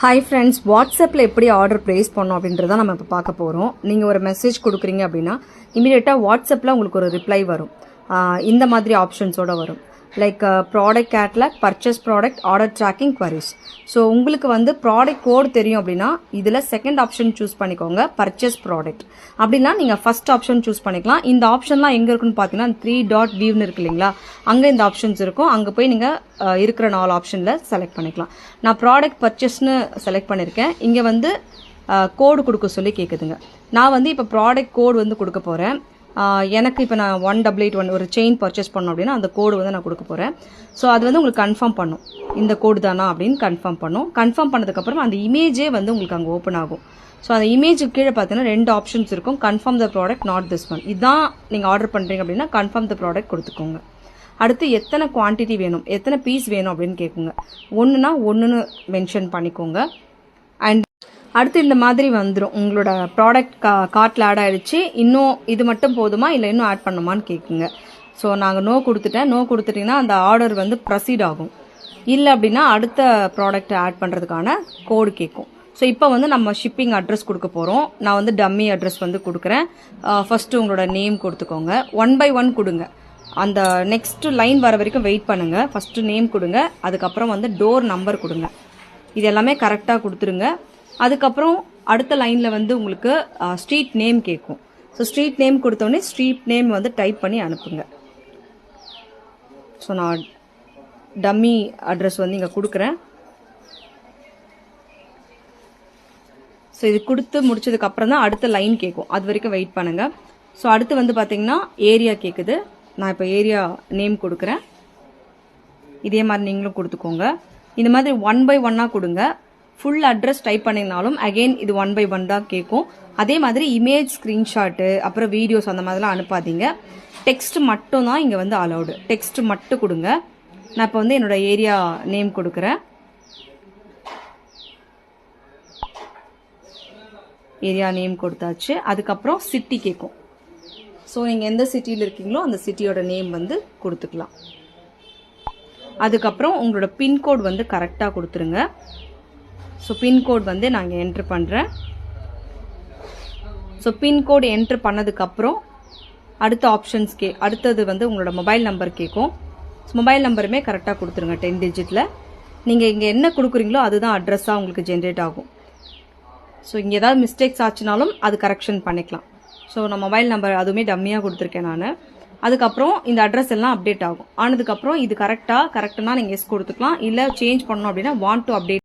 Hi friends, வாட்ஸ்அப்பில் எப்படி order place பண்ணோம் அப்படின்றத நம்ம இப்போ பார்க்க போகிறோம். நீங்கள் ஒரு மெசேஜ் கொடுக்குறீங்க அப்படின்னா இமீடியட்டாக வாட்ஸ்அப்பில் உங்களுக்கு ஒரு ரிப்ளை வரும். இந்த மாதிரி ஆப்ஷன்ஸோடு வரும். Like product catalogue, purchase product, order tracking, queries. So உங்களுக்கு வந்து ப்ராடக்ட் கோட் தெரியும் அப்படின்னா இதில் செகண்ட் ஆப்ஷன் சூஸ் பண்ணிக்கோங்க, பர்ச்சேஸ் ப்ராடக்ட். அப்படின்னா நீங்கள் ஃபர்ஸ்ட் ஆப்ஷன் சூஸ் பண்ணிக்கலாம். இந்த ஆப்ஷன்லாம் எங்கே இருக்குன்னு பார்த்தீங்கன்னா 3 டாட் வியூன்னு இருக்கு இல்லைங்களா, அங்கே இந்த ஆப்ஷன்ஸ் இருக்கும். அங்கே போய் நீங்கள் இருக்கிற 4 ஆப்ஷனில் செலக்ட் பண்ணிக்கலாம். நான் ப்ராடக்ட் பர்ச்சேஸ்னு செலக்ட் பண்ணியிருக்கேன். இங்கே வந்து கோடு கொடுக்க சொல்லி கேட்குதுங்க. நான் வந்து இப்போ ப்ராடக்ட் கோடு வந்து கொடுக்க போகிறேன். எனக்கு இப்போ நான் 1881 ஒரு செயின் பர்ச்சேஸ் பண்ணோம் அப்படின்னா அந்த கோடு வந்து நான் கொடுக்க போகிறேன். ஸோ அது வந்து உங்களுக்கு கன்ஃபார்ம் பண்ணும், இந்த கோடு தானா அப்படின்னு கன்ஃபார்ம் பண்ணும். கன்ஃபார்ம் பண்ணதுக்கப்புறம் அந்த இமேஜே வந்து உங்களுக்கு அங்கே ஓப்பன் ஆகும். ஸோ அந்த இமேஜுக்கு கீழே பார்த்தீங்கன்னா 2 ஆப்ஷன்ஸ் இருக்கும். Confirm the product, not this one. இதுதான் நீங்கள் ஆர்டர் பண்ணுறீங்க அப்படின்னா கன்ஃபார்ம் த ப்ராடக்ட் கொடுத்துக்கோங்க. அடுத்து எத்தனை குவான்டிட்டி வேணும், எத்தனை பீஸ் வேணும் அப்படின்னு கேட்குங்க. ஒன்றுனா ஒன்றுன்னு மென்ஷன் பண்ணிக்கோங்க. அண்ட் அடுத்து இந்த மாதிரி வந்துடும், உங்களோட ப்ராடக்ட் கார்ட்டில் ஆட் ஆகிடுச்சு, இன்னும் இது மட்டும் போதுமா இல்லை இன்னும் ஆட் பண்ணுமான்னு கேட்குங்க. ஸோ நாங்கள் நோ கொடுத்துட்டேன். நோ கொடுத்துட்டிங்கன்னா அந்த ஆர்டர் வந்து ப்ரொசீட் ஆகும். இல்லை அப்படின்னா அடுத்த ப்ராடக்ட் ஆட் பண்ணுறதுக்கான கோடு கேட்கும். ஸோ இப்போ வந்து நம்ம ஷிப்பிங் அட்ரஸ் கொடுக்க போகிறோம். நான் வந்து டம்மி அட்ரஸ் வந்து கொடுக்குறேன். ஃபஸ்ட்டு உங்களோட நேம் கொடுத்துக்கோங்க. 1 by 1 கொடுங்க. அந்த நெக்ஸ்ட் லைன் வர வரைக்கும் வெயிட் பண்ணுங்கள். ஃபஸ்ட்டு நேம் கொடுங்க, அதுக்கப்புறம் வந்து டோர் நம்பர் கொடுங்க. இது எல்லாமே கரெக்டாக கொடுத்துருங்க. அதுக்கப்புறம் அடுத்த லைனில் வந்து உங்களுக்கு ஸ்ட்ரீட் நேம் கேட்கும். ஸோ ஸ்ட்ரீட் நேம் கொடுத்தோடனே ஸ்ட்ரீட் நேம் வந்து டைப் பண்ணி அனுப்புங்க. ஸோ நான் டம்மி அட்ரஸ் வந்து இங்கே கொடுக்குறேன். ஸோ இது கொடுத்து முடிச்சதுக்கப்புறம் தான் அடுத்த லைன் கேட்கும், அது வரைக்கும் வெயிட் பண்ணுங்கள். ஸோ அடுத்து வந்து பார்த்தீங்கன்னா ஏரியா கேட்குது. நான் இப்போ ஏரியா நேம் கொடுக்குறேன். இதே மாதிரி நீங்களும் கொடுத்துக்கோங்க. இந்த மாதிரி 1 by 1 கொடுங்க. ஃபுல் அட்ரஸ் டைப் பண்ணிங்கனாலும் அகெயின் இது 1 by 1 தான் கேட்கும். அதே மாதிரி இமேஜ், ஸ்க்ரீன்ஷாட்டு, அப்புறம் வீடியோஸ் அந்த மாதிரிலாம் அனுப்பாதீங்க. டெக்ஸ்ட் மட்டும் தான் இங்கே வந்து அலௌடு. டெக்ஸ்ட் மட்டும் கொடுங்க. நான் இப்போ வந்து என்னோட ஏரியா நேம் கொடுக்குறேன். ஏரியா நேம் கொடுத்தாச்சு. அதுக்கப்புறம் சிட்டி கேட்கும். ஸோ நீங்கள் எந்த சிட்டியில் இருக்கீங்களோ அந்த சிட்டியோட நேம் வந்து கொடுத்துக்கலாம். அதுக்கப்புறம் உங்களோட பின்கோட் வந்து கரெக்டாக கொடுத்துருங்க. ஸோ பின்கோட் வந்து நாங்கள் என்ட்ரு பண்ணுறேன். ஸோ பின்கோட் என்ட்ரு பண்ணதுக்கப்புறம் அடுத்த ஆப்ஷன்ஸ் அடுத்தது வந்து உங்களோட மொபைல் நம்பர் கேட்கும். ஸோ மொபைல் நம்பருமே கரெக்டாக கொடுத்துருங்க. 10 டிஜிட்டில் நீங்கள் இங்கே என்ன கொடுக்குறீங்களோ அதுதான் அட்ரஸாக உங்களுக்கு ஜென்ரேட் ஆகும். ஸோ இங்கே ஏதாவது மிஸ்டேக்ஸ் ஆச்சுனாலும் அது கரெக்ஷன் பண்ணிக்கலாம். ஸோ நான் மொபைல் நம்பர் அதுவுமே டம்மியாக கொடுத்துருக்கேன் நான். அதுக்கப்புறம் இந்த அட்ரஸ் எல்லாம் அப்டேட் ஆகும். ஆனதுக்கப்புறம் இது கரெக்டானா நீங்கள் எஸ் கொடுத்துக்கலாம். இல்லை சேஞ்ச் பண்ணணும் அப்படின்னா வாண்ட் டு அப்டேட்